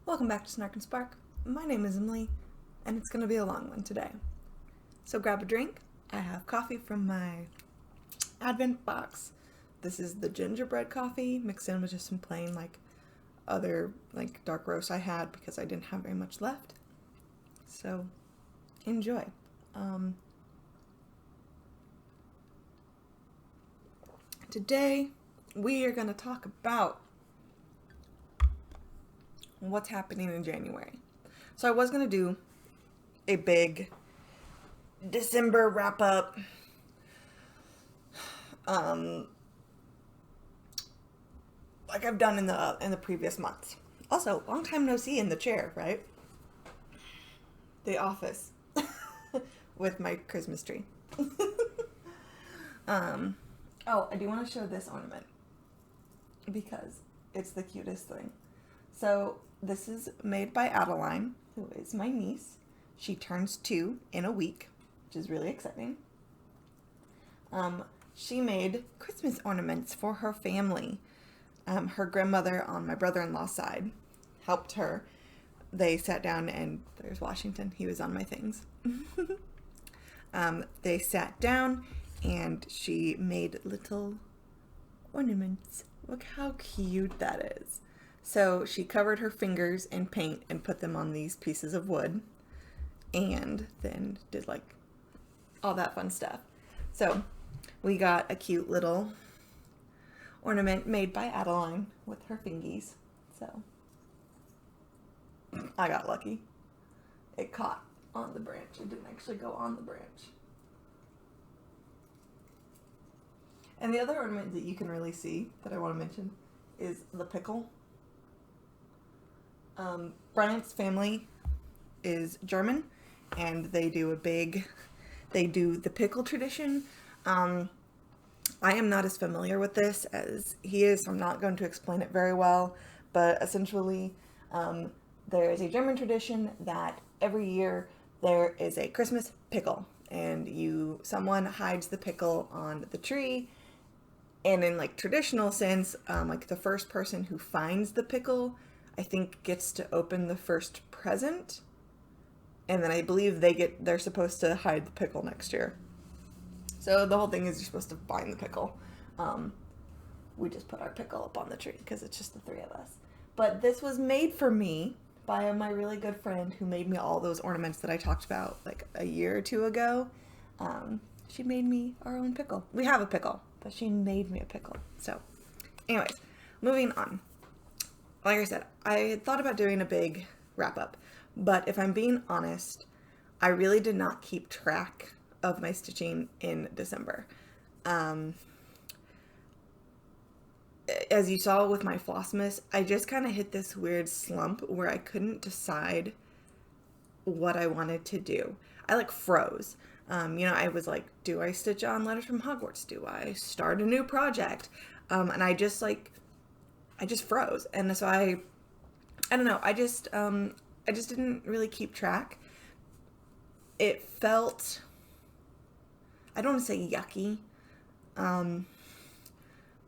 Welcome back to Snark and Spark. My name is Emily, and it's going to be a long one today. So grab a drink. I have coffee from my Advent box. This is the gingerbread coffee mixed in with just some plain other dark roast I had because I didn't have very much left. So enjoy. Today we are going to talk about what's happening in January. So I was going to do a big December wrap up like I've done in the previous months. Also, long time no see in the chair, right? The office with my Christmas tree. Oh, I do want to show this ornament because it's the cutest thing. So this is made by Adeline, who is my niece. She turns 2 in a week, which is really exciting. She made Christmas ornaments for her family. Her grandmother on my brother-in-law's side helped her. They sat down and there's Washington. He was on my things. They sat down and she made little ornaments. Look how cute that is. So she covered her fingers in paint and put them on these pieces of wood and then did all that fun stuff. So we got a cute little ornament made by Adeline with her fingies. So I got lucky. It caught on the branch. It didn't actually go on the branch. And the other ornament that you can really see that I want to mention is the pickle. Bryant's family is German, and they do the pickle tradition. I am not as familiar with this as he is, so I'm not going to explain it very well, but essentially, there is a German tradition that every year there is a Christmas pickle, and someone hides the pickle on the tree, and in traditional sense, the first person who finds the pickle, I think, gets to open the first present, and then I believe they're supposed to hide the pickle next year. So the whole thing is you're supposed to find the pickle. We just put our pickle up on the tree because it's just the 3 of us. But this was made for me by my really good friend who made me all those ornaments that I talked about a year or 2 ago. She made me our own pickle. We have a pickle, but she made me a pickle. So anyways, moving on. Like I said, I had thought about doing a big wrap up, but if I'm being honest, I really did not keep track of my stitching in December. As you saw with my Flossmas, I just kind of hit this weird slump where I couldn't decide what I wanted to do. I froze. I was like, do I stitch on Letters from Hogwarts? Do I start a new project? And I just froze. And so I don't know. I just didn't really keep track. It felt, I don't want to say yucky,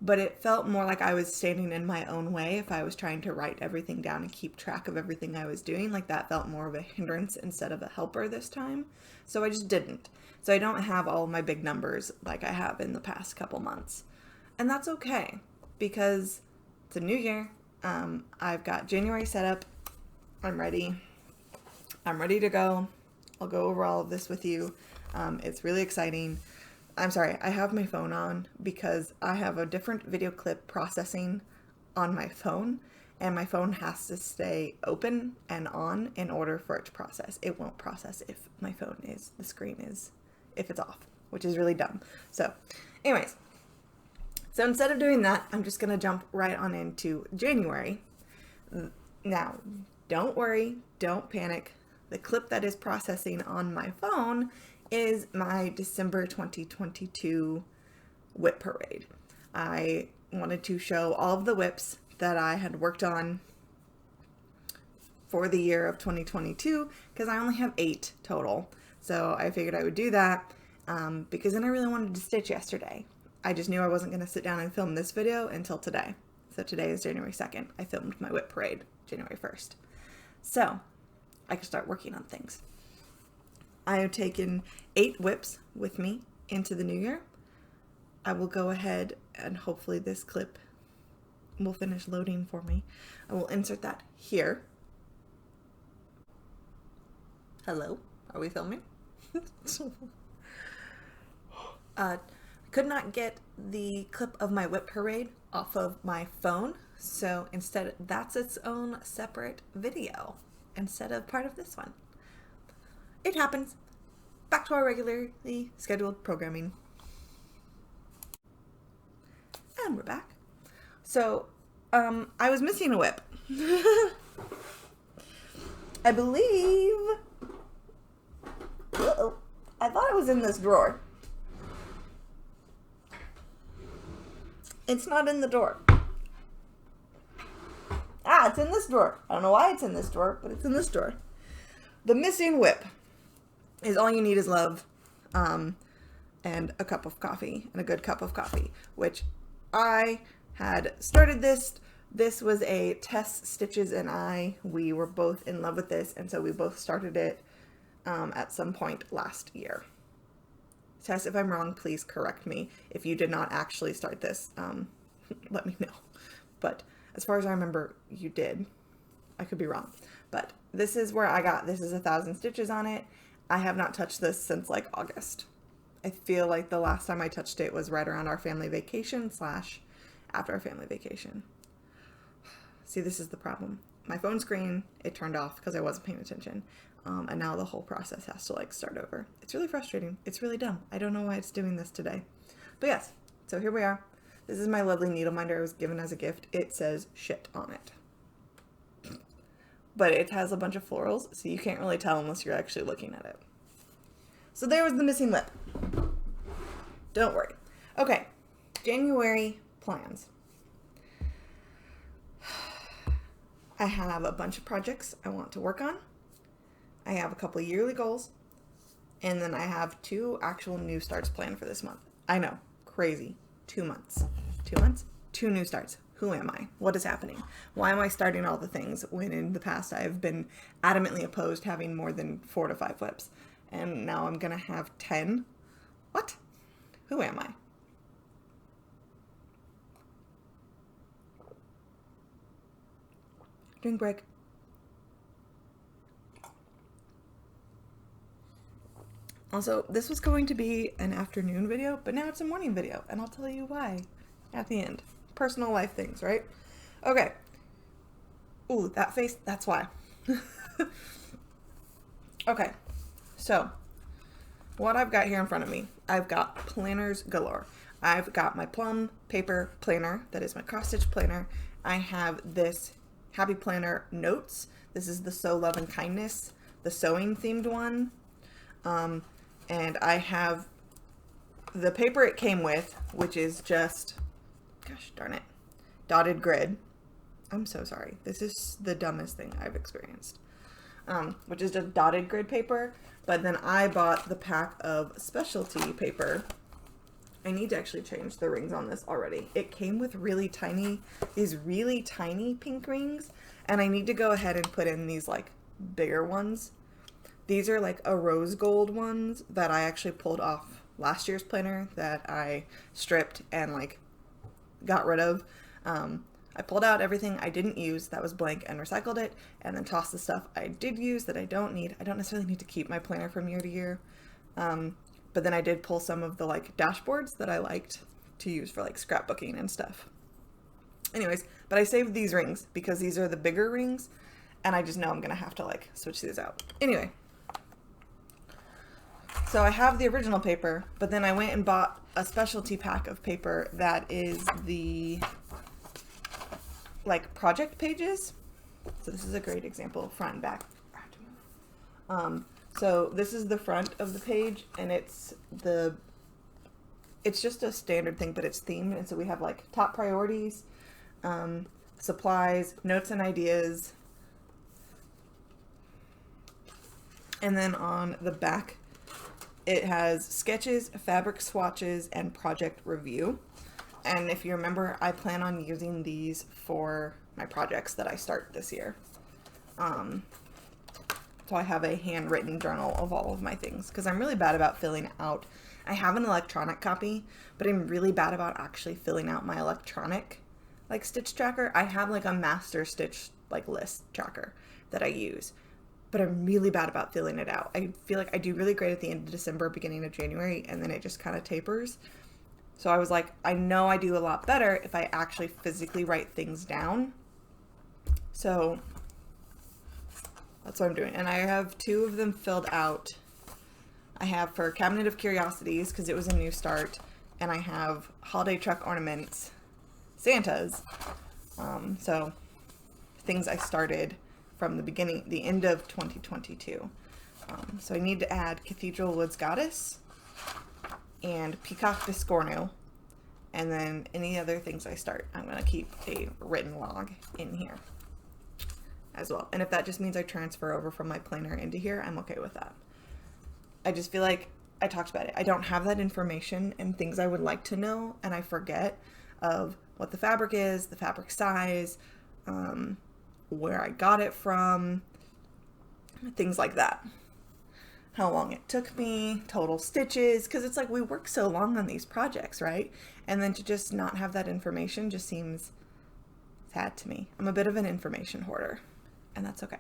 but it felt more like I was standing in my own way if I was trying to write everything down and keep track of everything I was doing. That felt more of a hindrance instead of a helper this time. So I just didn't. So I don't have all my big numbers like I have in the past couple months. And that's okay because it's a new year. I've got January set up. I'm ready to go. I'll go over all of this with you. It's really exciting. I'm sorry, I have my phone on because I have a different video clip processing on my phone, and my phone has to stay open and on in order for it to process. It won't process if the screen is, if it's off, which is really dumb. So anyways, so instead of doing that, I'm just going to jump right on into January. Now, don't worry, don't panic. The clip that is processing on my phone is my December 2022 whip parade. I wanted to show all of the whips that I had worked on for the year of 2022 because I only have 8 total. So I figured I would do that because then I really wanted to stitch yesterday. I just knew I wasn't going to sit down and film this video until today. So today is January 2nd. I filmed my whip parade January 1st. So I can start working on things. I have taken 8 whips with me into the new year. I will go ahead and hopefully this clip will finish loading for me. I will insert that here. Hello, are we filming? Could not get the clip of my whip parade off of my phone, so instead that's its own separate video instead of part of this one. It happens. Back to our regularly scheduled programming. And we're back. So, I was missing a whip. I believe... Uh-oh. I thought it was in this drawer. It's not in the drawer. It's in this drawer. I don't know why it's in this drawer, but it's in this drawer. The missing whip is all you need is love, and a cup of coffee, and a good cup of coffee, which I had started this. This was a Tess, Stitches, and we were both in love with this, and so we both started it at some point last year. Tess, if I'm wrong, please correct me. If you did not actually start this, let me know. But as far as I remember, you did. I could be wrong. But this is where I got, this is 1,000 stitches on it. I have not touched this since like August. I feel like the last time I touched it was right around our family vacation / after our family vacation. See, this is the problem. My phone screen, it turned off because I wasn't paying attention. And now the whole process has to like start over. It's really frustrating. It's really dumb. I don't know why it's doing this today. But yes, so here we are. This is my lovely needle minder I was given as a gift. It says shit on it. But it has a bunch of florals, so you can't really tell unless you're actually looking at it. So there was the missing lip. Don't worry. Okay, January plans. I have a bunch of projects I want to work on. I have a couple yearly goals. And then I have 2 actual new starts planned for this month. I know, crazy. 2 months. 2 months? 2 new starts. Who am I? What is happening? Why am I starting all the things when in the past I have been adamantly opposed having more than 4 to 5 flips? And now I'm gonna have 10? What? Who am I? Drink break. Also, this was going to be an afternoon video, but now it's a morning video, and I'll tell you why at the end. Personal life things, right? Okay. Ooh, that face, that's why. Okay, so what I've got here in front of me, I've got planners galore. I've got my plum paper planner, that is my cross-stitch planner. I have this Happy Planner Notes. This is the Sew Love and Kindness, the sewing themed one. And I have the paper it came with, which is just, gosh darn it, dotted grid. I'm so sorry. This is the dumbest thing I've experienced. Which is just dotted grid paper. But then I bought the pack of specialty paper. I need to actually change the rings on this already. It came with these really tiny pink rings. And I need to go ahead and put in these like bigger ones. These are like a rose gold ones that I actually pulled off last year's planner that I stripped and like got rid of. I pulled out everything I didn't use that was blank and recycled it, and then tossed the stuff I did use that I don't need. I don't necessarily need to keep my planner from year to year. But then I did pull some of the like dashboards that I liked to use for like scrapbooking and stuff. Anyways, but I saved these rings because these are the bigger rings, and I just know I'm gonna have to like switch these out. Anyway. So I have the original paper, but then I went and bought a specialty pack of paper that is the like project pages. So this is a great example, front and back. So this is the front of the page, and it's just a standard thing, but it's themed. And so we have like top priorities, supplies, notes and ideas. And then on the back, it has sketches, fabric swatches, and project review. And if you remember, I plan on using these for my projects that I start this year. So I have a handwritten journal of all of my things because I'm really bad about filling out. I have an electronic copy, but I'm really bad about actually filling out my electronic like stitch tracker. I have like a master stitch like list tracker that I use, but I'm really bad about filling it out. I feel like I do really great at the end of December, beginning of January, and then it just kind of tapers. So I was like, I know I do a lot better if I actually physically write things down. So that's what I'm doing. And I have 2 of them filled out. I have for Cabinet of Curiosities because it was a new start. And I have holiday truck ornaments, Santas. So things I started from the end of 2022. So I need to add Cathedral Woods Goddess and Peacock Biscornu. And then any other things I start, I'm going to keep a written log in here as well. And if that just means I transfer over from my planner into here, I'm okay with that. I just feel like I talked about it. I don't have that information and things I would like to know, and I forget of what the fabric is, the fabric size, where I got it from, things like that. How long it took me, total stitches, because it's like we work so long on these projects, right? And then to just not have that information just seems sad to me. I'm a bit of an information hoarder, and that's okay.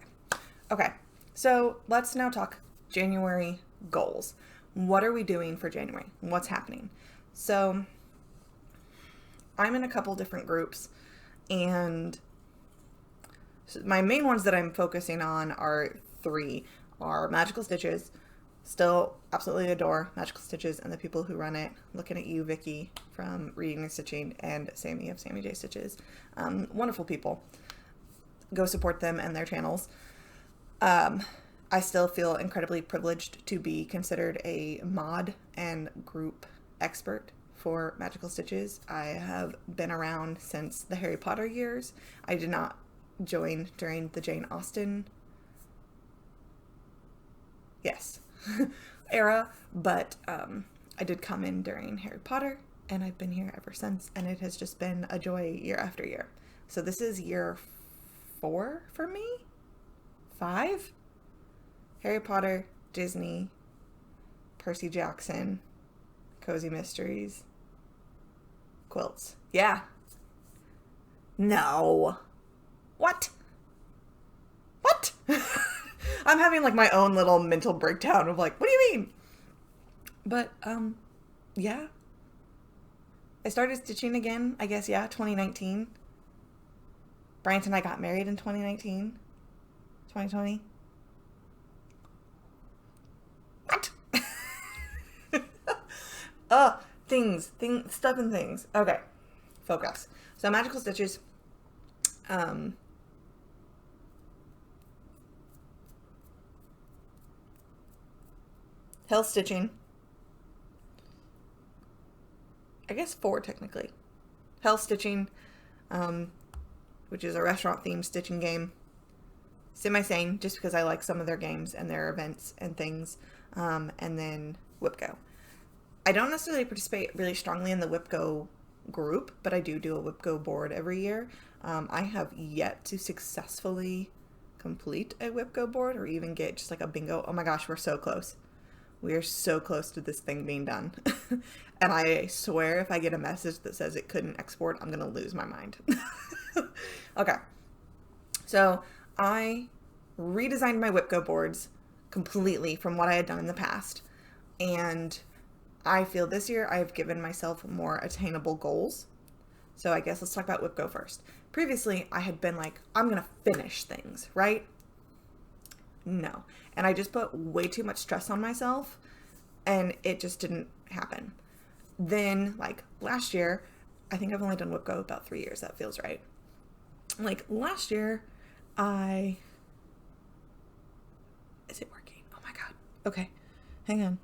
Okay, so let's now talk January goals. What are we doing for January? What's happening? So I'm in a couple different groups, and my main ones that I'm focusing on are 3 are Magical Stitches. Still absolutely adore Magical Stitches and the people who run it. Looking at you, Vickie from Reading and Stitching, and Sammy of Sammy J Stitches. Wonderful people. Go support them and their channels. I still feel incredibly privileged to be considered a mod and group expert for Magical Stitches. I have been around since the Harry Potter years. I did not join during the Jane Austen era, but I did come in during Harry Potter, and I've been here ever since, and it has just been a joy year after year. So this is year 4 for me? 5? Harry Potter, Disney, Percy Jackson, Cozy Mysteries, quilts. Yeah. No. What? What? I'm having like my own little mental breakdown of like, what do you mean? But, yeah. I started stitching again, I guess, 2019. Bryant and I got married in 2019. 2020. What? Stuff and things. Okay. Focus. So Magical Stitches, Hell Stitching. I guess 4 technically. Hell Stitching, which is a restaurant-themed stitching game. Semi-sane, just because I like some of their games and their events and things. And then WhipGo. I don't necessarily participate really strongly in the WhipGo group, but I do a WhipGo board every year. I have yet to successfully complete a WhipGo board or even get just like a bingo. Oh my gosh, we're so close. We are so close to this thing being done. And I swear if I get a message that says it couldn't export, I'm going to lose my mind. Okay. So I redesigned my WhipGo boards completely from what I had done in the past. And I feel this year I've given myself more attainable goals. So I guess let's talk about WhipGo first. Previously, I had been like, I'm going to finish things, right? No. And I just put way too much stress on myself, and it just didn't happen. Then, like, last year, I think I've only done WhipGo about 3 years. That feels right. Like, last year, is it working? Oh my God. Okay. Hang on.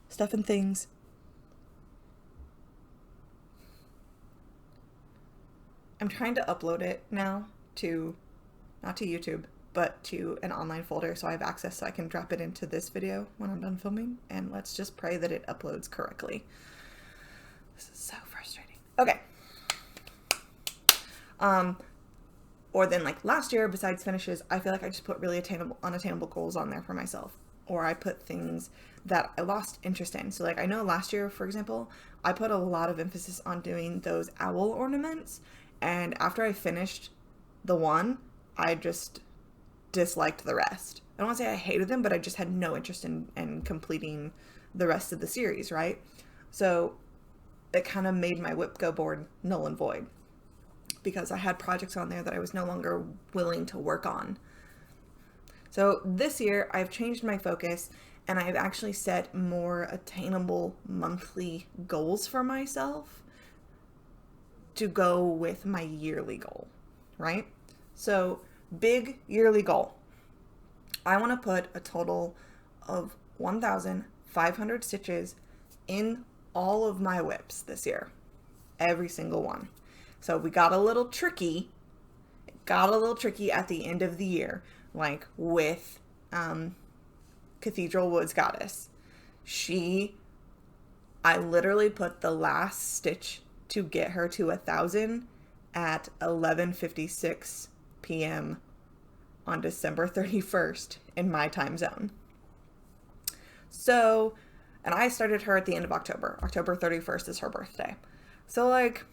Stuff and things. I'm trying to upload it now to, not to YouTube, but to an online folder so I have access so I can drop it into this video when I'm done filming. And let's just pray that it uploads correctly. This is so frustrating. Okay. Or then like last year, besides finishes, I feel like I just put really unattainable goals on there for myself. Or I put things that I lost interest in. So like I know last year, for example, I put a lot of emphasis on doing those owl ornaments. And after I finished the one, I just disliked the rest. I don't want to say I hated them, but I just had no interest in completing the rest of the series, right? So it kind of made my whip go board null and void because I had projects on there that I was no longer willing to work on. So this year I've changed my focus and I've actually set more attainable monthly goals for myself to go with my yearly goal, right? So big yearly goal. I want to put a total of 1,500 stitches in all of my whips this year. Every single one. So we got a little tricky. At the end of the year, like with Cathedral Woods Goddess. I literally put the last stitch to get her to 1,000 at 11:56 p.m. on December 31st in my time zone. So, and I started her at the end of October. October 31st is her birthday. So like,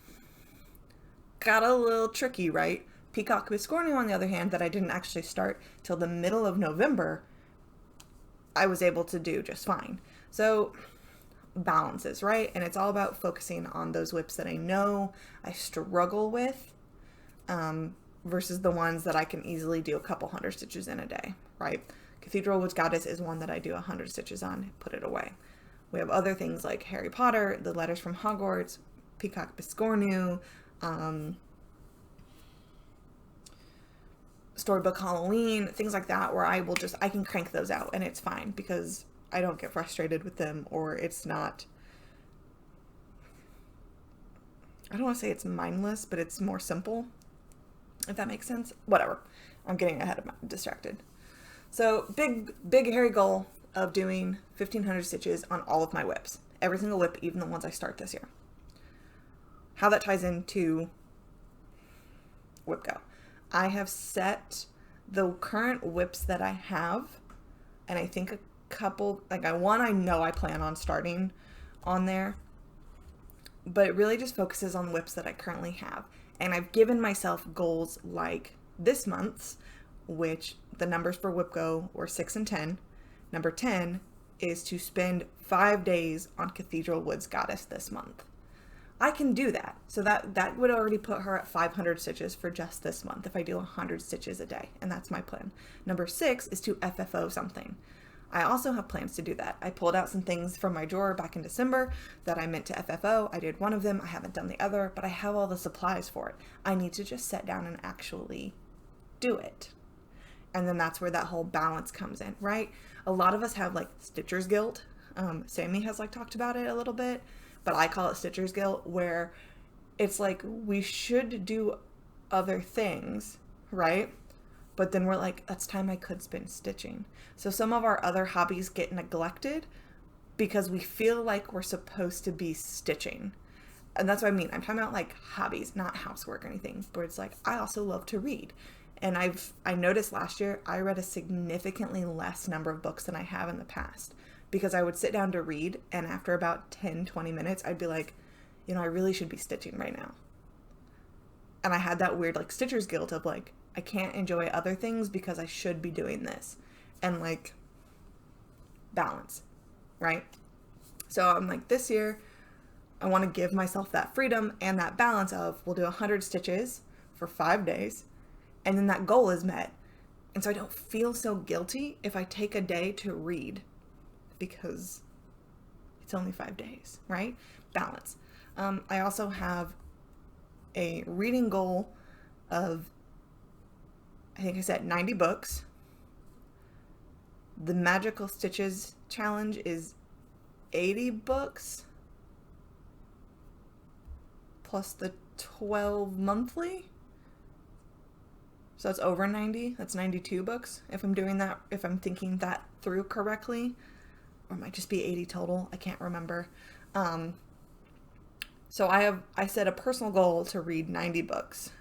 got a little tricky, right? Peacock Biscornu, on the other hand, that I didn't actually start till the middle of November, I was able to do just fine. So balances, right? And it's all about focusing on those whips that I know I struggle with versus the ones that I can easily do a couple hundred stitches in a day, right? Cathedral Woods Goddess is one that I do 100 stitches on, put it away. We have other things like Harry Potter, the Letters from Hogwarts, Peacock Biscornu, Storybook Halloween, things like that, where I can crank those out and it's fine because I don't get frustrated with them, or it's not, I don't want to say it's mindless, but it's more simple, if that makes sense. Whatever. I'm getting distracted. So big hairy goal of doing 1,500 stitches on all of my whips. Every single whip, even the ones I start this year. How that ties into Whip Go. I have set the current whips that I have, and I think a couple, like one I know I plan on starting on there, but it really just focuses on whips that I currently have. And I've given myself goals like this month's, which the numbers for Whip Go were 6 and 10. Number 10 is to spend 5 days on Cathedral Woods Goddess this month. I can do that. So that would already put her at 500 stitches for just this month if I do 100 stitches a day. And that's my plan. Number 6 is to FFO something. I also have plans to do that. I pulled out some things from my drawer back in December that I meant to FFO. I did one of them. I haven't done the other, but I have all the supplies for it. I need to just sit down and actually do it. And then that's where that whole balance comes in, right? A lot of us have like stitcher's guilt. Sammy has like talked about it a little bit, but I call it stitcher's guilt, where it's like we should do other things, right? But then we're like, that's time I could spend stitching. So some of our other hobbies get neglected because we feel like we're supposed to be stitching. And that's what I mean. I'm talking about like hobbies, not housework or anything, but it's like, I also love to read. And I noticed last year I read a significantly less number of books than I have in the past, because I would sit down to read, and after about 10-20 minutes I'd be like, I really should be stitching right now. And I had that weird like stitcher's guilt of like, I can't enjoy other things because I should be doing this. And like balance, right? So I'm like, this year I want to give myself that freedom and that balance of, we'll do 100 stitches for 5 days, and then that goal is met. And so I don't feel so guilty if I take a day to read, because it's only 5 days, right? Balance. I also have a reading goal of, I think I said 90 books. The Magical Stitches challenge is 80 books plus the 12 monthly. So that's over 90. That's 92 books if I'm doing that, if I'm thinking that through correctly. Or it might just be 80 total. I can't remember. So I set a personal goal to read 90 books.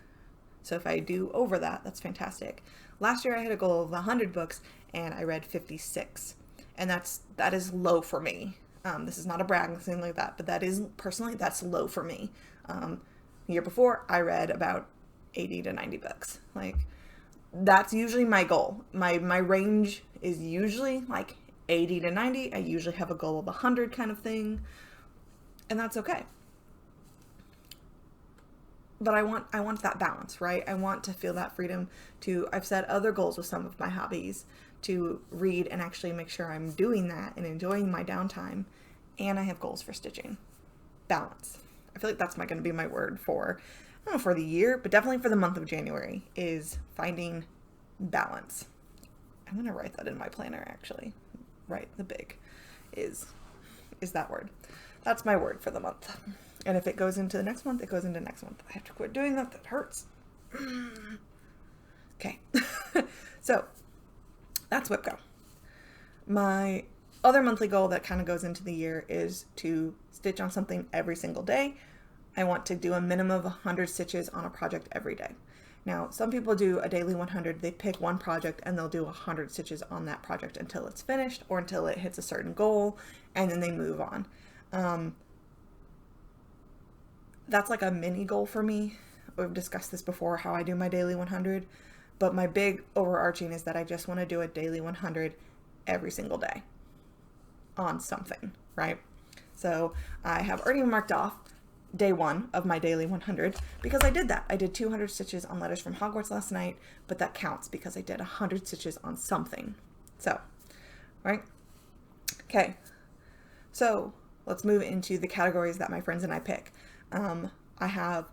So if I do over that, that's fantastic. Last year I had a goal of 100 books and I read 56. And that is low for me. This is not a brag or anything like that, but that is, personally, that's low for me. The year before, I read about 80 to 90 books. Like, that's usually my goal. My range is usually like 80 to 90. I usually have a goal of 100 kind of thing. And that's okay. But I want that balance, right? I want to feel that freedom to, I've set other goals with some of my hobbies to read and actually make sure I'm doing that and enjoying my downtime. And I have goals for stitching. Balance. I feel like that's going to be my word for, I don't know, for the year, but definitely for the month of January, is finding balance. I'm going to write that in my planner, actually. Right, the big is that word. That's my word for the month. And if it goes into the next month, it goes into next month. I have to quit doing that. That hurts. Okay. So that's WIPGO. My other monthly goal that kind of goes into the year is to stitch on something every single day. I want to do a minimum of 100 stitches on a project every day. Now, some people do a daily 100. They pick one project and they'll do 100 stitches on that project until it's finished or until it hits a certain goal, and then they move on. That's like a mini goal for me. We've discussed this before, how I do my daily 100, but my big overarching is that I just want to do a daily 100 every single day on something, right? So I have already marked off day one of my daily 100 because I did that. I did 200 stitches on Letters from Hogwarts last night, but that counts because I did 100 stitches on something. So, right? Okay. So let's move into the categories that my friends and I pick. We have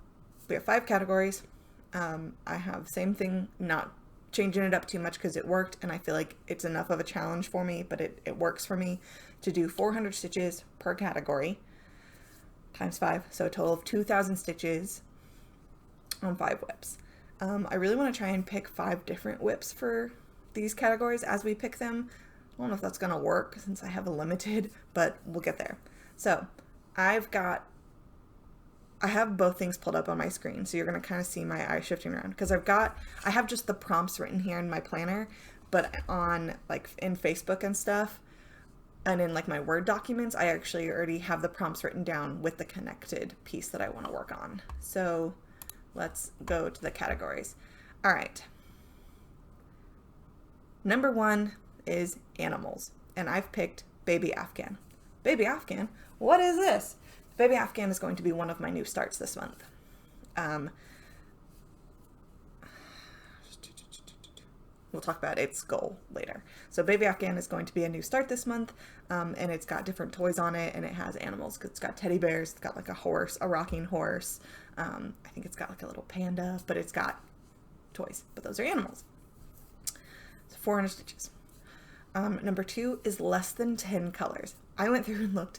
5 categories. I have same thing, not changing it up too much because it worked and I feel like it's enough of a challenge for me, but it works for me to do 400 stitches per category times 5. So a total of 2,000 stitches on 5 whips. I really want to try and pick 5 different whips for these categories as we pick them. I don't know if that's going to work since I have a limited, but we'll get there. So I have both things pulled up on my screen, so you're going to kind of see my eyes shifting around because I have just the prompts written here in my planner, but on like in Facebook and stuff and in like my Word documents, I actually already have the prompts written down with the connected piece that I want to work on. So let's go to the categories. All right. Number 1 is animals, and I've picked Baby Afghan. Baby Afghan? What is this? Baby Afghan is going to be one of my new starts this month. We'll talk about its goal later. So Baby Afghan is going to be a new start this month, and it's got different toys on it, and it has animals. It's got teddy bears, it's got like a horse, a rocking horse. I think it's got like a little panda, but it's got toys, but those are animals. So 400 stitches. Number 2 is less than 10 colors. I went through and looked.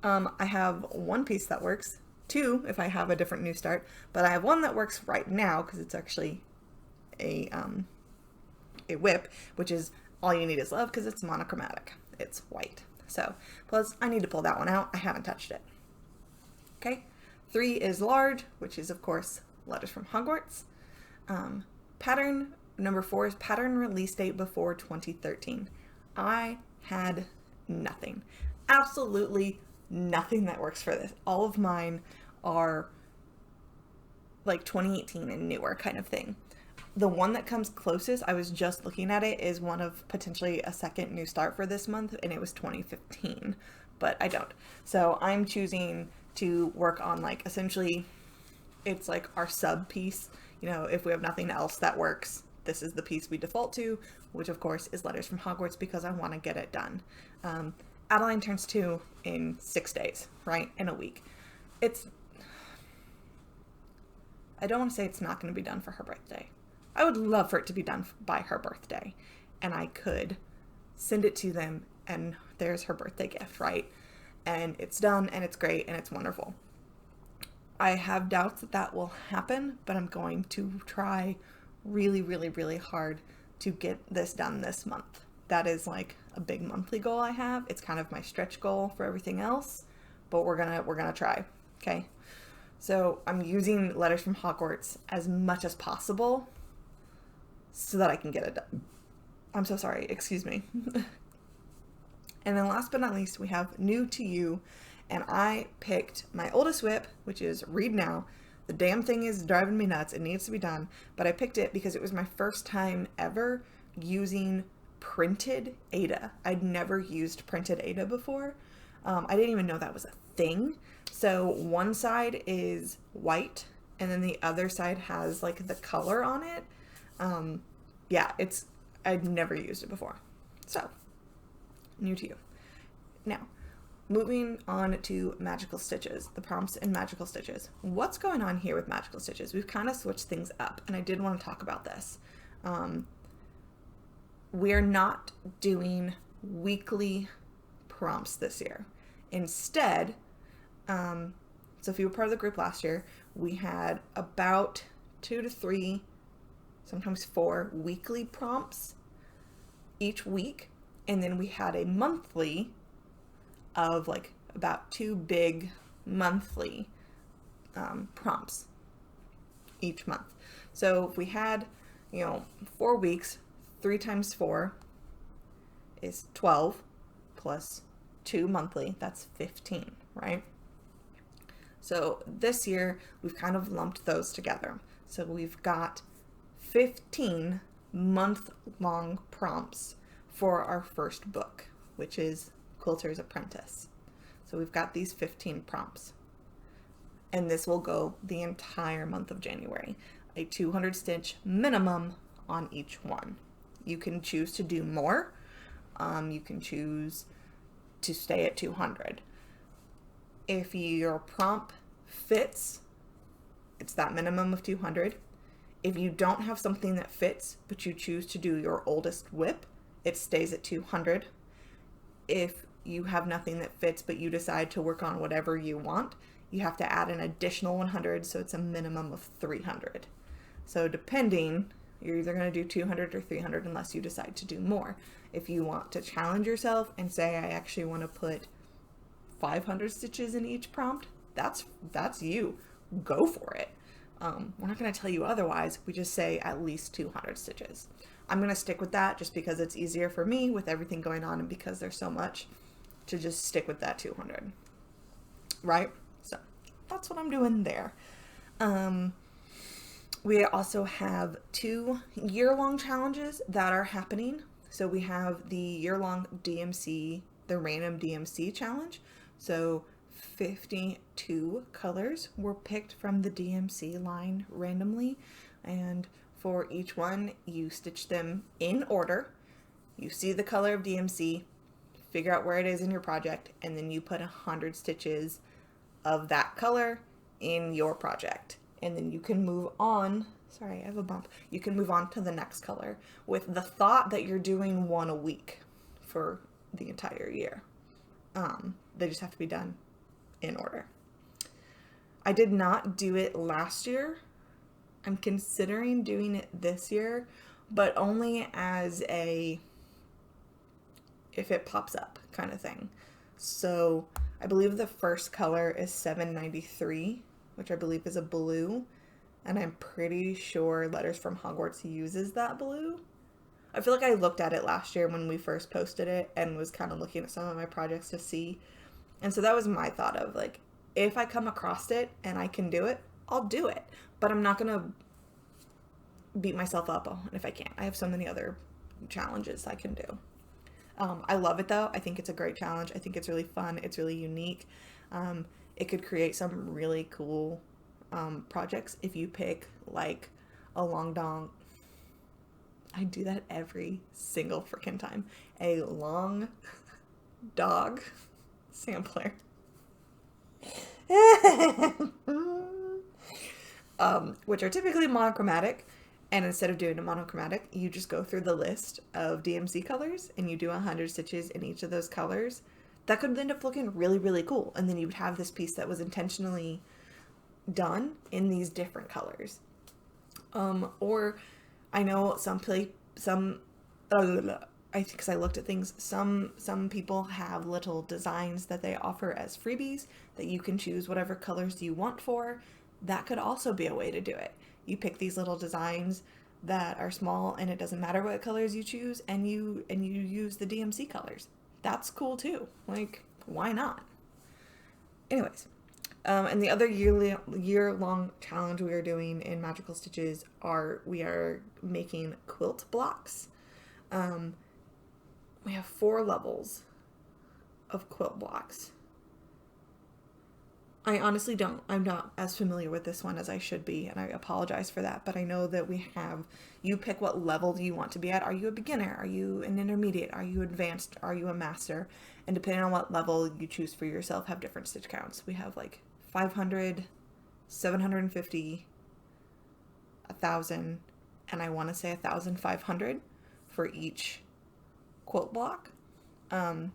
I have 1 piece that works, 2 if I have a different new start, but I have 1 that works right now because it's actually a whip, which is All You Need Is Love because it's monochromatic. It's white. So, plus I need to pull that one out. I haven't touched it. Okay. 3 is large, which is of course Letters from Hogwarts. Pattern number 4 is pattern release date before 2013. I had nothing. Absolutely nothing that works for this. All of mine are like 2018 and newer kind of thing. The one that comes closest, I was just looking at it, is one of potentially a second new start for this month, and it was 2015, but I don't. So I'm choosing to work on like, essentially, it's like our sub piece. You know, if we have nothing else that works, this is the piece we default to, which of course is Letters from Hogwarts because I want to get it done. Adeline turns 2 in 6 days, right? In a week. I don't want to say it's not going to be done for her birthday. I would love for it to be done by her birthday, and I could send it to them, and there's her birthday gift, right? And it's done, and it's great, and it's wonderful. I have doubts that that will happen, but I'm going to try really, really, really hard to get this done this month. That is like a big monthly goal I have. It's kind of my stretch goal for everything else, but we're gonna try. Okay. So I'm using Letters from Hogwarts as much as possible so that I can get it done. I'm so sorry, excuse me. And then last but not least, we have New to You. And I picked my oldest whip, which is Read Now. The damn thing is driving me nuts. It needs to be done. But I picked it because it was my first time ever using printed Ada. I'd never used printed Ada before. I didn't even know that was a thing. So one side is white and then the other side has like the color on it. Yeah, I'd never used it before. So, New to You. Now, moving on to Magical Stitches, the prompts in Magical Stitches. What's going on here with Magical Stitches? We've kind of switched things up, and I did want to talk about this. We're not doing weekly prompts this year. Instead, so if you were part of the group last year, we had about 2 to 3, sometimes 4 weekly prompts each week, and then we had a monthly of like about 2 big monthly prompts each month. So if we had, 4 weeks, 3 times 4 is 12 plus 2 monthly, that's 15, right? So this year we've kind of lumped those together. So we've got 15 month-long prompts for our first book, which is Quilter's Apprentice. So we've got these 15 prompts. And this will go the entire month of January. A 200 stitch minimum on each one. You can choose to do more. You can choose to stay at 200. If your prompt fits, it's that minimum of 200. If you don't have something that fits, but you choose to do your oldest whip, it stays at 200. If you have nothing that fits, but you decide to work on whatever you want, you have to add an additional 100, so it's a minimum of 300. So depending, you're either going to do 200 or 300 unless you decide to do more. If you want to challenge yourself and say, I actually want to put 500 stitches in each prompt, that's you. Go for it. We're not going to tell you otherwise. We just say at least 200 stitches. I'm going to stick with that just because it's easier for me with everything going on and because there's so much to just stick with that 200. Right? So that's what I'm doing there. We also have 2 year-long challenges that are happening. So we have the year-long DMC, the random DMC challenge. So 52 colors were picked from the DMC line randomly, and for each one you stitch them in order. You see the color of DMC, figure out where it is in your project, and then you put 100 stitches of that color in your project, and then you can move on. Sorry, I have a bump. You can move on to the next color with the thought that you're doing one a week for the entire year. They just have to be done in order. I did not do it last year. I'm considering doing it this year, but only as a if it pops up kind of thing. So I believe the first color is 793, which I believe is a blue, and I'm pretty sure Letters from Hogwarts uses that blue. I feel like I looked at it last year when we first posted it and was kind of looking at some of my projects to see. And so that was my thought of like, if I come across it and I can do it, I'll do it. But I'm not going to beat myself up on if I can't. I have so many other challenges I can do. I love it though. I think it's a great challenge. I think it's really fun. It's really unique. It could create some really cool projects if you pick like a long dong. I do that every single freaking time. A long dog sampler. Which are typically monochromatic, and instead of doing a monochromatic, you just go through the list of DMC colors and you do 100 stitches in each of those colors. That could end up looking really, really cool, and then you would have this piece that was intentionally done in these different colors. Or I know some I think, because I looked at things, some people have little designs that they offer as freebies that you can choose whatever colors you want for. That could also be a way to do it. You pick these little designs that are small, and it doesn't matter what colors you choose, and you use the DMC colors. That's cool too. Like, why not? Anyways, and the other year-long challenge we are doing in Magical Stitches we are making quilt blocks. We have 4 levels of quilt blocks. I honestly I'm not as familiar with this one as I should be, and I apologize for that, but I know that you pick what level you want to be at. Are you a beginner? Are you an intermediate? Are you advanced? Are you a master? And depending on what level you choose for yourself, have different stitch counts. We have like 500, 750, 1,000, and I want to say 1,500 for each quilt block. And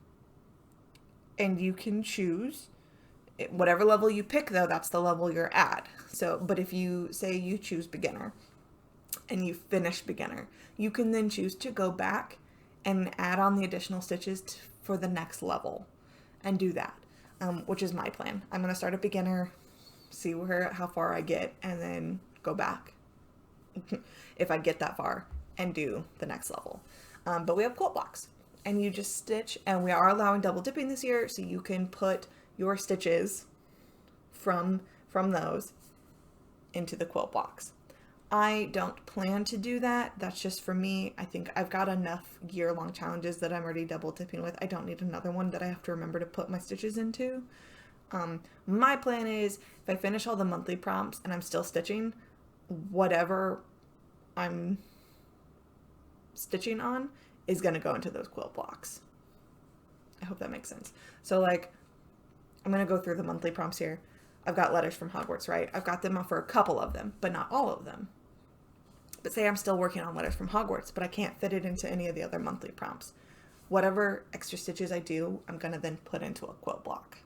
you can choose whatever level you pick, though, that's the level you're at. So, but if you say you choose beginner and you finish beginner, you can then choose to go back and add on the additional stitches for the next level and do that, which is my plan. I'm going to start at beginner, see how far I get, and then go back if I get that far and do the next level. But we have quilt blocks, and you just stitch, and we are allowing double dipping this year, so you can put your stitches from those into the quilt blocks. I don't plan to do that. That's just for me. I think I've got enough year-long challenges that I'm already double dipping with. I don't need another one that I have to remember to put my stitches into. My plan is, if I finish all the monthly prompts and I'm still stitching, whatever I'm stitching on is going to go into those quilt blocks. I hope that makes sense. So like, I'm going to go through the monthly prompts here. I've got Letters from Hogwarts, right? I've got them for a couple of them, but not all of them. But say I'm still working on Letters from Hogwarts, but I can't fit it into any of the other monthly prompts. Whatever extra stitches I do, I'm going to then put into a quilt block.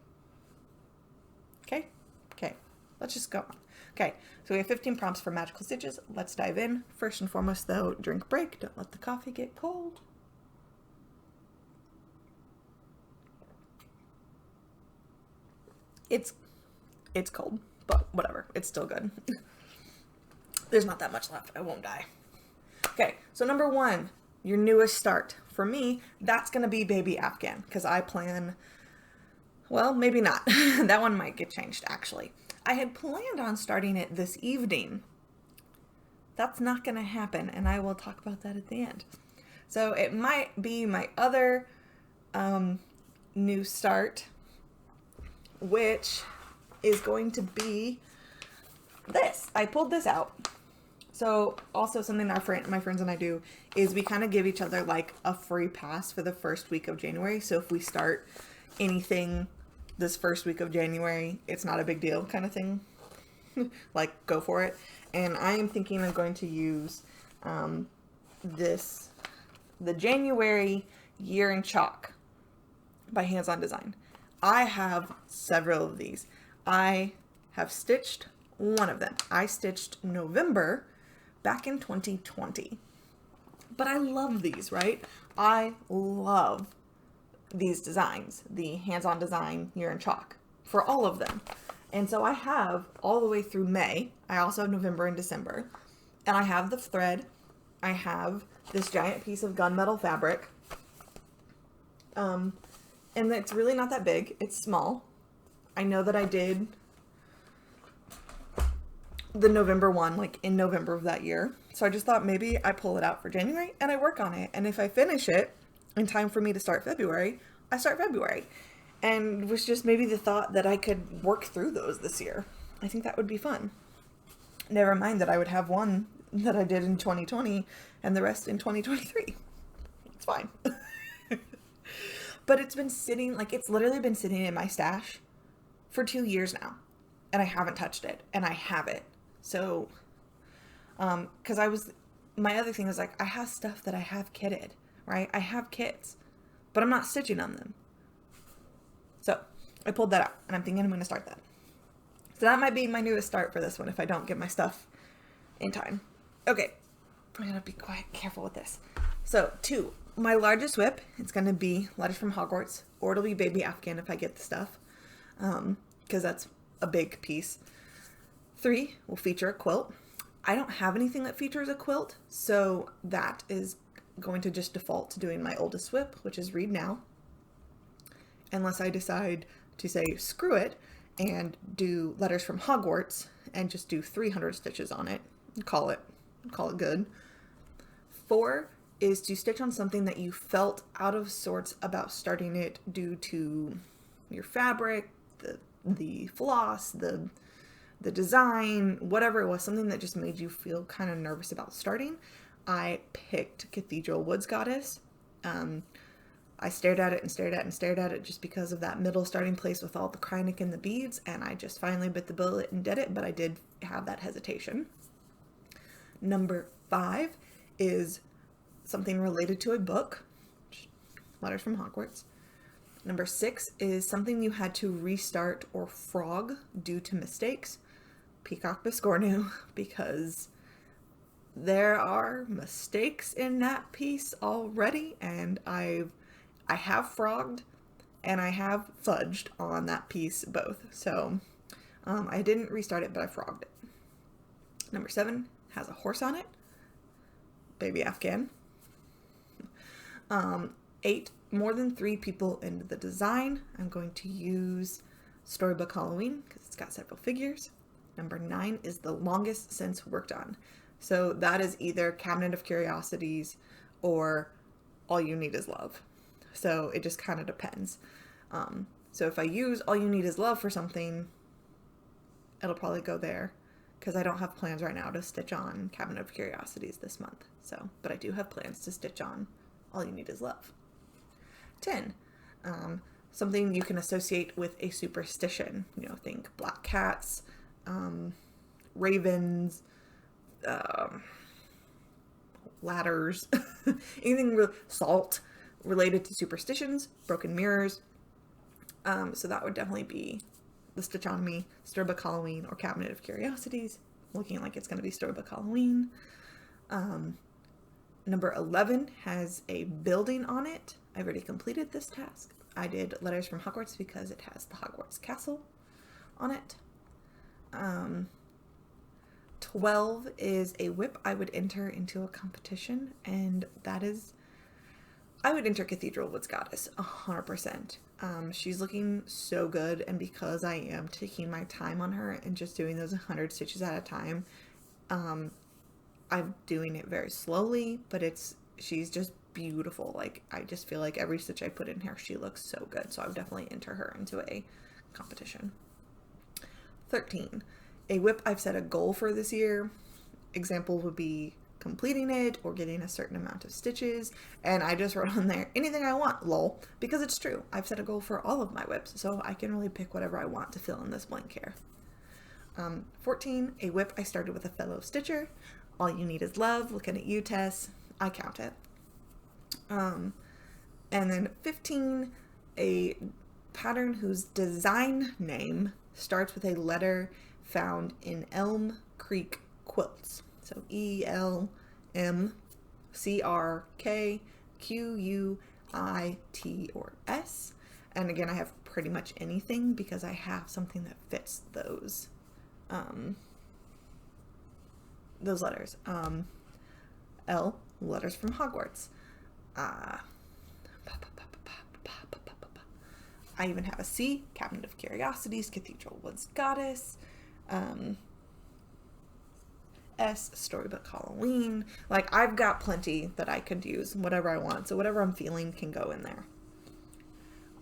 Okay? Okay. Let's just go on. Okay, so we have 15 prompts for Magical Stitches. Let's dive in. First and foremost, though, drink break. Don't let the coffee get cold. It's cold, but whatever. It's still good. There's not that much left. I won't die. Okay, so number 1, your newest start. For me, that's going to be Baby Afghan, because I plan, well, maybe not. That one might get changed, actually. I had planned on starting it this evening. That's not going to happen, and I will talk about that at the end. So it might be my other new start, which is going to be this. I pulled this out. So also something my friends and I do is we kind of give each other like a free pass for the first week of January. So if we start anything this first week of January, it's not a big deal kind of thing. Like, go for it. And I am thinking I'm going to use the January Year in Chalk by Hands On Design. I have several of these. I have stitched one of them. I stitched November back in 2020. But I love these, right? I love these designs, the Hands On Design Year in Chalk, for all of them. And so I have all the way through May. I also have November and December. And I have the thread. I have this giant piece of gunmetal fabric. And it's really not that big. It's small. I know that I did the November one, like in November of that year. So I just thought maybe I pull it out for January and I work on it. And if I finish it in time for me to start February, I start February. And it was just maybe the thought that I could work through those this year. I think that would be fun. Never mind that I would have one that I did in 2020 and the rest in 2023. It's fine. But it's been sitting, like, it's literally been sitting in my stash for 2 years now. And I haven't touched it. And I have it. So, because my other thing is, like, I have stuff that I have kitted, right? I have kits, but I'm not stitching on them. So, I pulled that out, and I'm thinking I'm going to start that. So that might be my newest start for this one if I don't get my stuff in time. Okay, I'm going to be quite careful with this. So, 2, My largest whip, it's going to be Letters from Hogwarts, or it'll be Baby Afghan if I get the stuff, because that's a big piece. 3 will feature a quilt. I don't have anything that features a quilt, so that is going to just default to doing my oldest whip, which is Read Now. Unless I decide to say screw it and do Letters from Hogwarts and just do 300 stitches on it and call it good. 4 is to stitch on something that you felt out of sorts about starting it due to your fabric, the floss, the design, whatever it was, something that just made you feel kind of nervous about starting. I picked Cathedral Woods Goddess. I stared at it and stared at it and stared at it just because of that middle starting place with all the Kreinik and the beads, and I just finally bit the bullet and did it, but I did have that hesitation. Number 5 is something related to a book, Letters from Hogwarts. Number 6 is something you had to restart or frog due to mistakes, Peacock Biscornu, because there are mistakes in that piece already, and I have frogged and I have fudged on that piece both. So I didn't restart it, but I frogged it. Number 7 has a horse on it, Baby Afghan. 8, more than 3 people in the design. I'm going to use Storybook Halloween because it's got several figures. Number 9 is the longest since worked on. So that is either Cabinet of Curiosities or All You Need Is Love. So it just kind of depends. So if I use All You Need Is Love for something, it'll probably go there because I don't have plans right now to stitch on Cabinet of Curiosities this month. So, but I do have plans to stitch on All You Need Is Love. 10, something you can associate with a superstition. You know, think black cats, ravens, ladders, anything salt related to superstitions, broken mirrors. So that would definitely be the Stitch On Me, Storybook Halloween, or Cabinet of Curiosities. Looking like it's going to be Storybook Halloween. Number 11 has a building on it. I've already completed this task. I did Letters from Hogwarts because it has the Hogwarts Castle on it. 12 is a whip I would enter into a competition, and that is, I would enter Cathedral Woods Goddess 100%. She's looking so good, and because I am taking my time on her and just doing those 100 stitches at a time, I'm doing it very slowly, but she's just beautiful. Like, I just feel like every stitch I put in here, she looks so good. So I would definitely enter her into a competition. 13, a whip I've set a goal for this year. Example would be completing it or getting a certain amount of stitches. And I just wrote on there, anything I want, lol, because it's true. I've set a goal for all of my whips, so I can really pick whatever I want to fill in this blank here. 14, a whip I started with a fellow stitcher. All You Need Is Love. Looking at you, Tess. I count it. And then 15, a pattern whose design name starts with a letter found in Elm Creek quilts. So ELMCRKQUIT. And again, I have pretty much anything because I have something that fits those letters. L, Letters from Hogwarts. I even have a C, Cabinet of Curiosities, Cathedral Woods Goddess. S, Storybook Halloween. Like, I've got plenty that I could use, whatever I want. So whatever I'm feeling can go in there.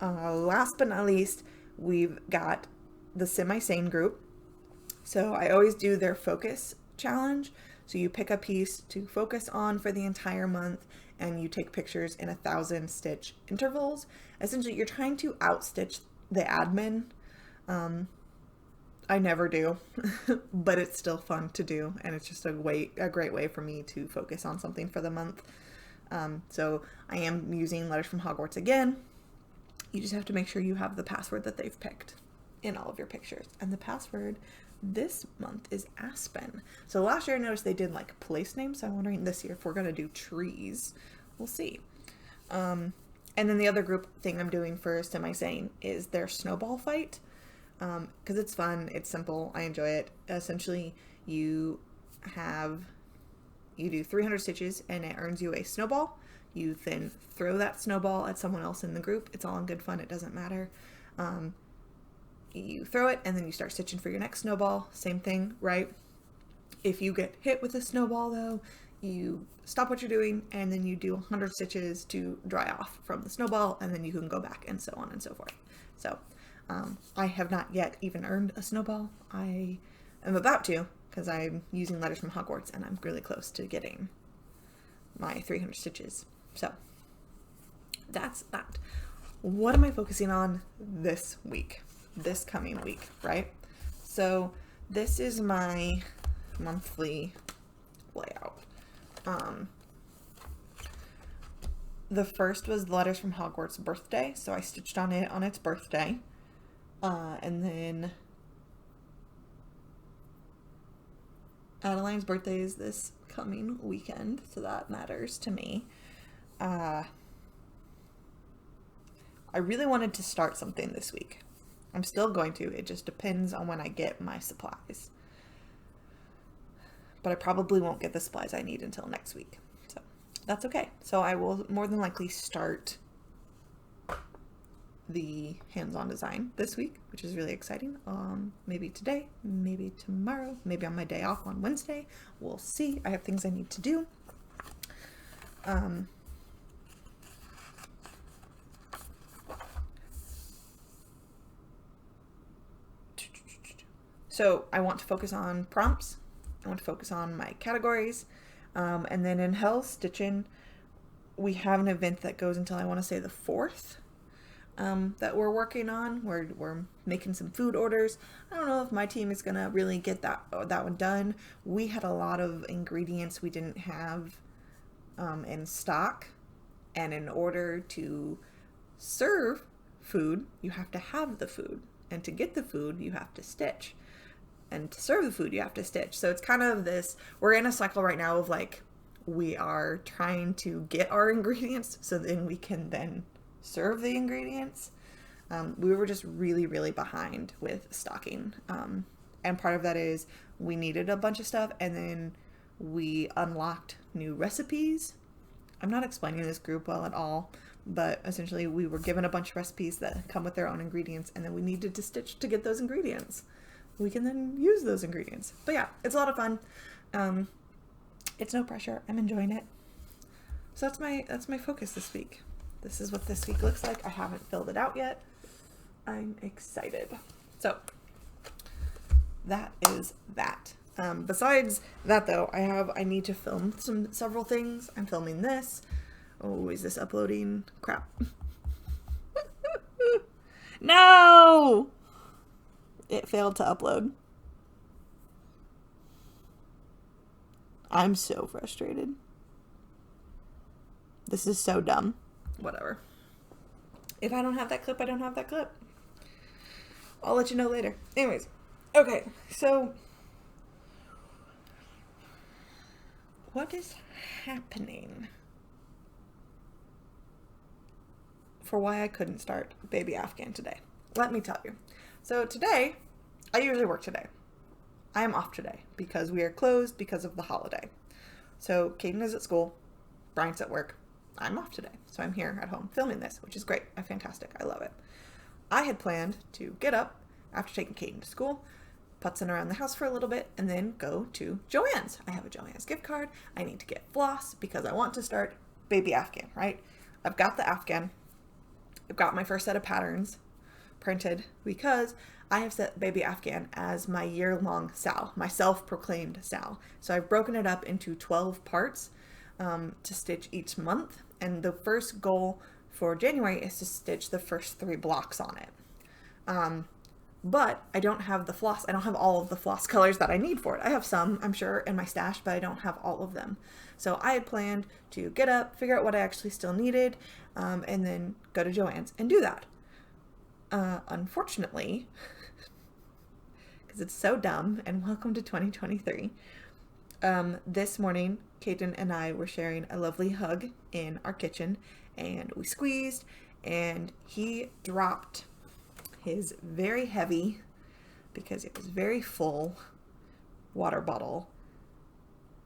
Last but not least, we've got the Semi-Sane group. So I always do their focus challenge. So you pick a piece to focus on for the entire month and you take pictures in 1,000 stitch intervals. Essentially, you're trying to outstitch the admin. I never do, but it's still fun to do, and it's just a great way for me to focus on something for the month. So I am using Letters from Hogwarts again. You just have to make sure you have the password that they've picked in all of your pictures. And the password this month is Aspen. So last year I noticed they did like place names, so I'm wondering this year if we're going to do trees. We'll see. And then the other group thing I'm doing for semi-sane is their snowball fight. Because it's fun, it's simple, I enjoy it. Essentially, you do 300 stitches and it earns you a snowball. You then throw that snowball at someone else in the group. It's all in good fun, it doesn't matter. You throw it and then you start stitching for your next snowball. Same thing, right? If you get hit with a snowball though, you stop what you're doing and then you do 100 stitches to dry off from the snowball, and then you can go back and so on and so forth. So I have not yet even earned a snowball. I am about to, because I'm using Letters from Hogwarts and I'm really close to getting my 300 stitches. So that's that. What am I focusing on this week? This coming week, right? So this is my monthly layout. The first was Letters from Hogwarts birthday, so I stitched on it on its birthday. And then Adeline's birthday is this coming weekend, so that matters to me. I really wanted to start something this week. I'm still going to. It just depends on when I get my supplies. But I probably won't get the supplies I need until next week. So that's okay. So I will more than likely start the hands-on design this week, which is really exciting. Maybe today, maybe tomorrow, maybe on my day off on Wednesday. We'll see. I have things I need to do. So I want to focus on prompts. I want to focus on my categories. And then in Hell Stitchin', we have an event that goes until I want to say the 4th. That we're working on. We're making some food orders. I don't know if my team is gonna really get that one done. We had a lot of ingredients we didn't have in stock, and in order to serve food, you have to have the food, and to get the food, you have to stitch, and to serve the food, you have to stitch. So it's kind of this. We're in a cycle right now of like we are trying to get our ingredients so then we can then serve the ingredients. We were just really, really behind with stocking. And part of that is we needed a bunch of stuff and then we unlocked new recipes. I'm not explaining this group well at all, but essentially we were given a bunch of recipes that come with their own ingredients and then we needed to stitch to get those ingredients. We can then use those ingredients. But yeah, it's a lot of fun. It's no pressure. I'm enjoying it. So that's my focus this week. This is what this week looks like. I haven't filled it out yet. I'm excited. So that is that. Besides that though, I need to film several things. I'm filming this. Oh, is this uploading? Crap. No! It failed to upload. I'm so frustrated. This is so dumb. Whatever. If I don't have that clip, I don't have that clip. I'll let you know later. Anyways, okay, so what is happening for why I couldn't start Baby Afghan today? Let me tell you. So today, I usually work today. I am off today because we are closed because of the holiday. So Caden is at school, Bryant's at work. I'm off today, so I'm here at home filming this, which is great. Fantastic. I love it. I had planned to get up after taking Caden to school, putzing around the house for a little bit, and then go to Joann's. I have a Joann's gift card. I need to get floss because I want to start Baby Afghan, right? I've got the Afghan. I've got my first set of patterns printed because I have set Baby Afghan as my year-long SAL, my self-proclaimed SAL. So I've broken it up into 12 parts to stitch each month. And the first goal for January is to stitch the first 3 blocks on it. But I don't have the floss. I don't have all of the floss colors that I need for it. I have some, I'm sure, in my stash, but I don't have all of them. So I had planned to get up, figure out what I actually still needed, and then go to Joann's and do that. Unfortunately, because it's so dumb, and welcome to 2023, this morning, Caden and I were sharing a lovely hug in our kitchen, and we squeezed, and he dropped his very heavy, because it was very full, water bottle,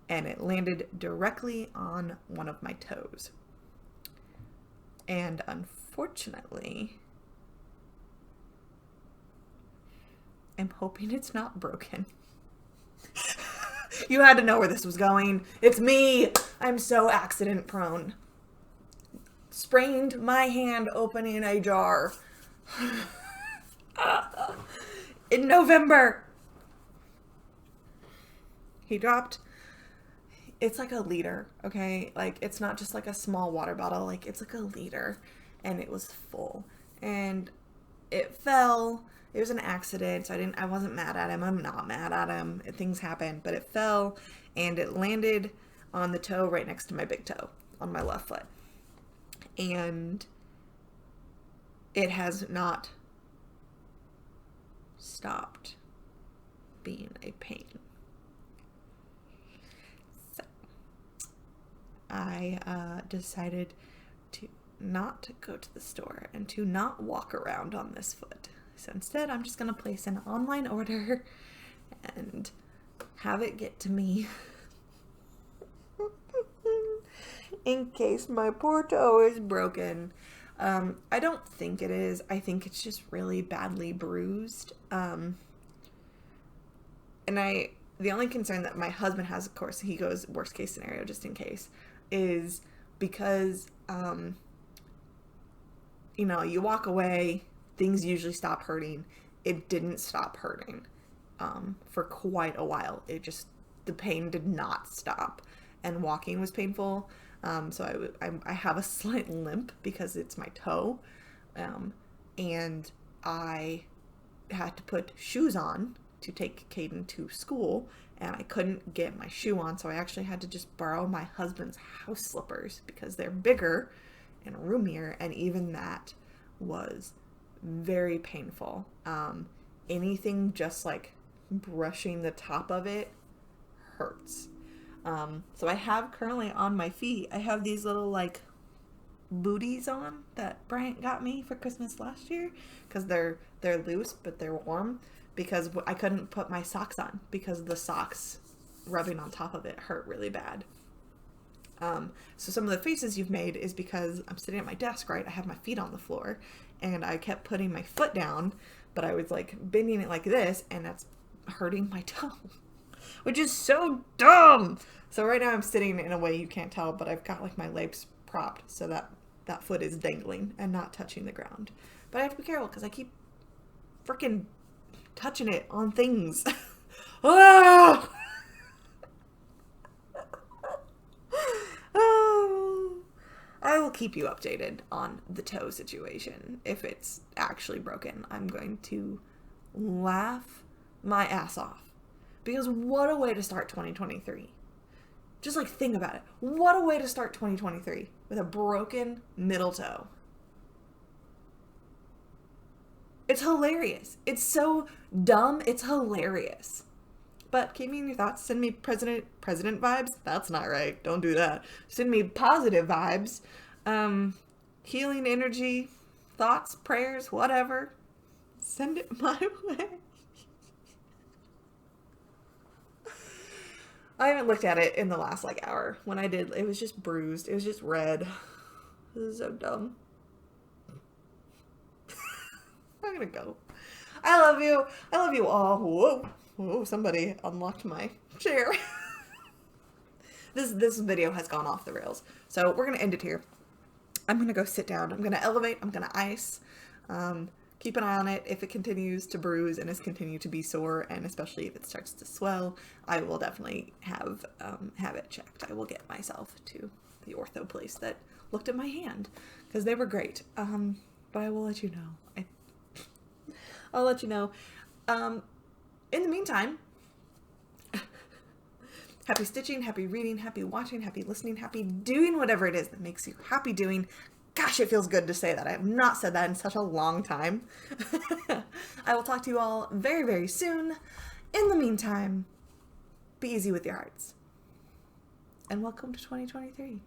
and it landed directly on one of my toes. And unfortunately, I'm hoping it's not broken. You had to know where this was going. It's me. I'm so accident prone. Sprained my hand opening a jar in November. He dropped, it's like a liter, okay? Like, it's not just like a small water bottle, like it's like a liter, and it was full, and it fell. It was an accident, so I wasn't mad at him. I'm not mad at him. Things happen, but it fell, and it landed on the toe right next to my big toe on my left foot. And it has not stopped being a pain. So I decided to not go to the store and to not walk around on this foot. So instead, I'm just going to place an online order and have it get to me in case my poor toe is broken. I don't think it is. I think it's just really badly bruised. And the only concern that my husband has, of course, he goes worst case scenario just in case, is because, you walk away, things usually stop hurting. It didn't stop hurting for quite a while. The pain did not stop, and walking was painful. So I have a slight limp because it's my toe, and I had to put shoes on to take Caden to school, and I couldn't get my shoe on, so I actually had to just borrow my husband's house slippers because they're bigger and roomier, and even that was very painful. Anything just like brushing the top of it hurts. So I have currently on my feet, I have these little like booties on that Bryant got me for Christmas last year, because they're loose but they're warm, because I couldn't put my socks on because the socks rubbing on top of it hurt really bad. So some of the faces you've made is because I'm sitting at my desk, right? I have my feet on the floor, and I kept putting my foot down, but I was like bending it like this, and that's hurting my toe, which is so dumb. So right now I'm sitting in a way you can't tell, but I've got like my legs propped so that foot is dangling and not touching the ground. But I have to be careful because I keep freaking touching it on things. Oh! I will keep you updated on the toe situation. If it's actually broken, I'm going to laugh my ass off. Because what a way to start 2023. Just like think about it. What a way to start 2023 with a broken middle toe. It's hilarious. It's so dumb. It's hilarious. But keep me in your thoughts. Send me president vibes. That's not right. Don't do that. Send me positive vibes. Healing energy, thoughts, prayers, whatever. Send it my way. I haven't looked at it in the last hour. When I did, it was just bruised. It was just red. This is so dumb. I'm gonna go. I love you. I love you all. Whoa. Whoa, somebody unlocked my chair. This video has gone off the rails. So we're going to end it here. I'm going to go sit down. I'm going to elevate. I'm going to ice. Keep an eye on it. If it continues to bruise and is continue to be sore, and especially if it starts to swell, I will definitely have it checked. I will get myself to the ortho place that looked at my hand, because they were great. But I will let you know. I'll let you know. In the meantime, happy stitching, happy reading, happy watching, happy listening, happy doing whatever it is that makes you happy doing. Gosh, it feels good to say that. I have not said that in such a long time. I will talk to you all very, very soon. In the meantime, be easy with your hearts. And welcome to 2023.